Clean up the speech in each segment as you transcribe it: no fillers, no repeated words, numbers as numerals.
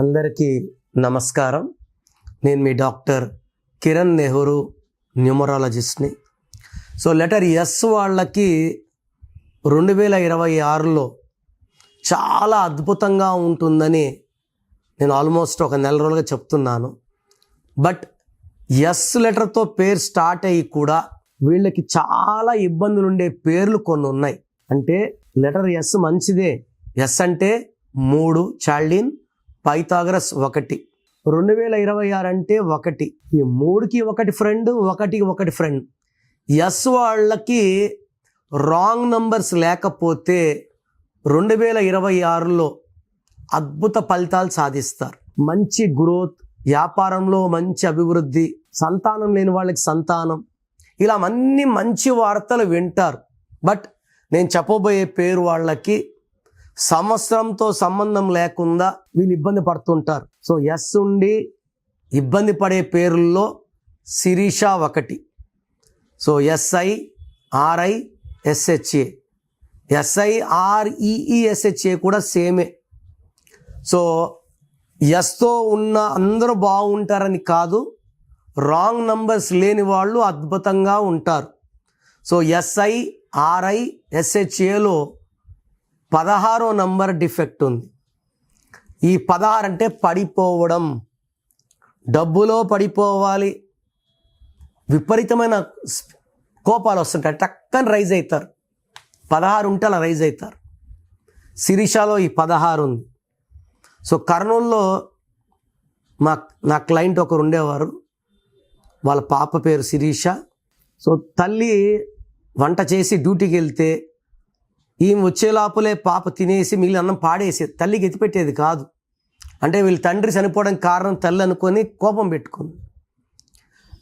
అందరికీ నమస్కారం. నేను మీ డాక్టర్ కిరణ్ నెహ్రూ, న్యూమరాలజిస్ట్ని. సో లెటర్ ఎస్ వాళ్ళకి 2026లో చాలా అద్భుతంగా ఉంటుందని నేను ఆల్మోస్ట్ ఒక నెల రోజులుగా చెప్తున్నాను. బట్ ఎస్ లెటర్తో పేరు స్టార్ట్ అయ్యి కూడా వీళ్ళకి చాలా ఇబ్బందులు ఉండే పేర్లు కొన్ని ఉన్నాయి. అంటే లెటర్ ఎస్ మంచిదే. ఎస్ అంటే 3, చాల్డిన్, పైథాగరస్ 1. 2026 అంటే 1. ఈ 3కి 1 ఫ్రెండ్, 1కి 1 ఫ్రెండ్. ఎస్ వాళ్ళకి రాంగ్ నంబర్స్ లేకపోతే 2026లో అద్భుత ఫలితాలు సాధిస్తారు. మంచి గ్రోత్, వ్యాపారంలో మంచి అభివృద్ధి, సంతానం లేని వాళ్ళకి సంతానం, ఇలా అన్ని మంచి వార్తలు వింటారు. బట్ నేను చెప్పబోయే పేరు వాళ్ళకి సంవత్సరంతో సంబంధం లేకుండా వీళ్ళు ఇబ్బంది పడుతుంటారు. సో ఎస్ ఉండి ఇబ్బంది పడే పేరుల్లో శిరీష 1. సో SIRISHA, SIREESHA కూడా సేమే. సో ఎస్తో ఉన్న అందరూ బాగుంటారని కాదు, రాంగ్ నంబర్స్ లేని వాళ్ళు అద్భుతంగా ఉంటారు. సో SIRISHAలో 16వ నంబర్ డిఫెక్ట్ ఉంది. ఈ 16 అంటే పడిపోవడం, డబ్బులో పడిపోవాలి, విపరీతమైన కోపాలు వస్తుంటాయి, టక్కని రైజ్ అవుతారు. 16 ఉంటే అలా రైజ్ అవుతారు. శిరీషలో ఈ 16 ఉంది. సో కర్నూలులో నా క్లయింట్ ఒకరు ఉండేవారు, వాళ్ళ పాప పేరు శిరీష. సో తల్లి వంట చేసి డ్యూటీకి వెళ్తే ఈమె వచ్చే లోపలే పాప తినేసి మిగిలిన అన్నం పాడేసేది. తల్లికి ఎత్తిపెట్టేది కాదు. అంటే వీళ్ళ తండ్రి చనిపోవడానికి కారణం తల్లి అనుకొని కోపం పెట్టుకుంది.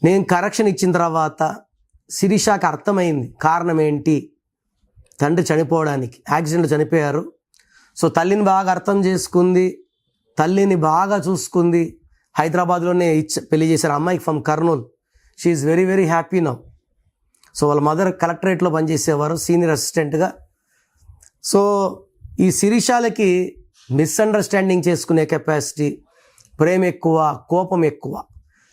నేను కరెక్షన్ ఇచ్చిన తర్వాత శిరీషకి అర్థమైంది కారణం ఏంటి, తండ్రి చనిపోవడానికి, యాక్సిడెంట్లో చనిపోయారు. సో తల్లిని బాగా అర్థం చేసుకుంది, తల్లిని బాగా చూసుకుంది. హైదరాబాద్లోనే పెళ్లి చేశారు అమ్మాయికి, from Kurnool. She is very very happy now. So వాళ్ళ మదర్ కలెక్టరేట్లో పనిచేసేవారు సీనియర్ అసిస్టెంట్గా. సో ఈ శిరీషాలకి మిస్అండర్స్టాండింగ్ చేసుకునే కెపాసిటీ, ప్రేమ ఎక్కువ, కోపం ఎక్కువ.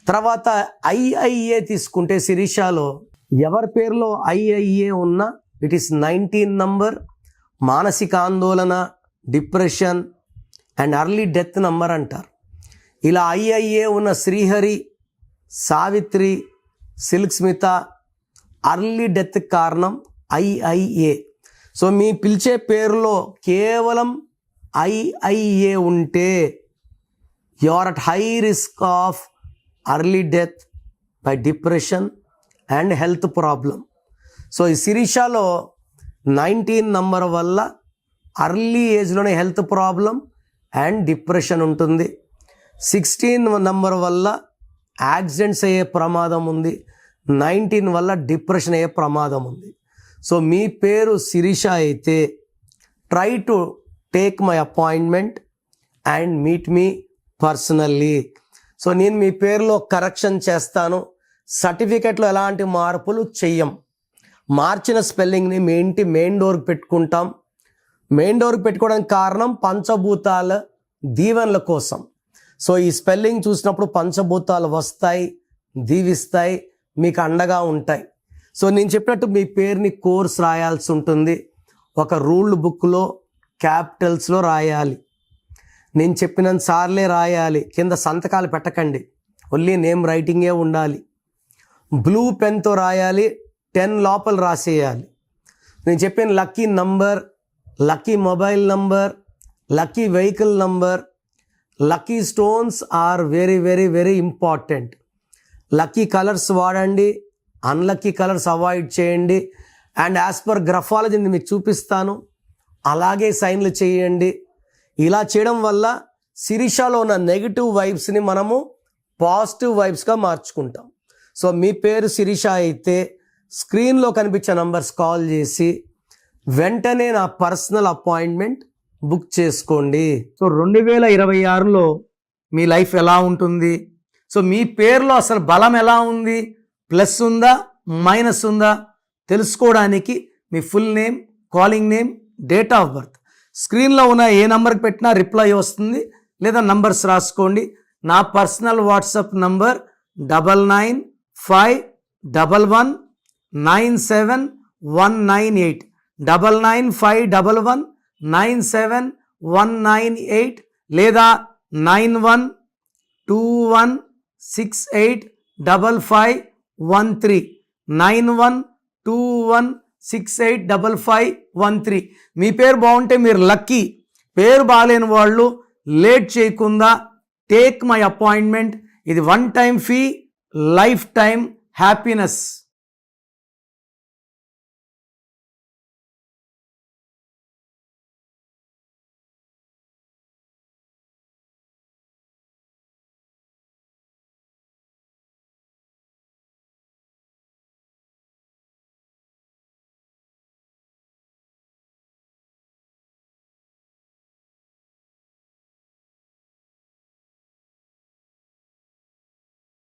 తర్వాత IIA తీసుకుంటే శిరీషాలో ఎవరి పేరులో IIA ఉన్నా ఇట్ ఈస్ 19 నంబర్. మానసిక ఆందోళన, depression and early death number అంటారు. ఇలా IIA ఉన్న Srihari, Savitri, silk Smitha early death కారణం IIA. సో మీ పిలిచే పేరులో కేవలం IIA ఉంటే you are at high risk of early death by depression and health problem. So ఈ శిరీషలో 19 నంబర్ వల్ల అర్లీ ఏజ్లోనే హెల్త్ ప్రాబ్లం అండ్ డిప్రెషన్ ఉంటుంది. 16 నంబర్ వల్ల యాక్సిడెంట్స్ అయ్యే ప్రమాదం ఉంది. 19 వల్ల డిప్రెషన్ అయ్యే ప్రమాదం ఉంది. సో మీ పేరు శిరీష అయితే try to take my appointment and meet me personally. So నేను మీ పేరులో కరెక్షన్ చేస్తాను. సర్టిఫికెట్లో ఎలాంటి మార్పులు చెయ్యం. మార్చిన స్పెల్లింగ్ని మీ ఇంటి మెయిన్ డోర్కి పెట్టుకుంటాం. మెయిన్ డోర్కి పెట్టుకోవడానికి కారణం పంచభూతాల దీవెనల కోసం. సో ఈ స్పెల్లింగ్ చూసినప్పుడు పంచభూతాలు వస్తాయి, దీవిస్తాయి, మీకు అండగా ఉంటాయి. సో నేను చెప్పినట్టు మీ పేరుని కోర్స్ రాయాల్సి ఉంటుంది. ఒక రూల్డ్ బుక్లో క్యాపిటల్స్లో రాయాలి. నేను చెప్పినంత సార్లే రాయాలి. కింద సంతకాలు పెట్టకండి, ఓన్లీ నేమ్ రైటింగే ఉండాలి. బ్లూ పెన్తో రాయాలి, 10 లోపల రాసేయాలి. నేను చెప్పిన lucky number, lucky mobile number, lucky vehicle number, lucky stones are very very very important. Lucky colours వాడండి, అన్లక్కీ కలర్స్ అవాయిడ్ చేయండి. అండ్ యాజ్ పర్ గ్రఫాలజీని మీకు చూపిస్తాను, అలాగే సైన్లు చేయండి. ఇలా చేయడం వల్ల శిరీషలో ఉన్న నెగిటివ్ వైబ్స్ని మనము పాజిటివ్ వైబ్స్గా మార్చుకుంటాం. సో మీ పేరు శిరీష అయితే స్క్రీన్లో కనిపించే నంబర్స్ కాల్ చేసి వెంటనే నా పర్సనల్ అపాయింట్మెంట్ బుక్ చేసుకోండి. సో 2026లో మీ లైఫ్ ఎలా ఉంటుంది, సో మీ పేరులో అసలు బలం ఎలా ఉంది, ప్లస్ ఉందా మైనస్ ఉందా తెలుసుకోవడానికి మీ full name, calling name, date of birth, స్క్రీన్లో ఉన్న ఏ నెంబర్కి పెట్టినా రిప్లై వస్తుంది. లేదా నంబర్స్ రాసుకోండి. నా పర్సనల్ వాట్సాప్ నంబర్ 9951197198 9951197198 లేదా 9121685513 9121685513. మీ పేరు బాగుంటే మీరు లక్కీ. పేరు బాగాలేని వాళ్ళు లేట్ చేయకుండా టేక్ మై అపాయింట్మెంట్. ఇది 1 time fee, life time happiness.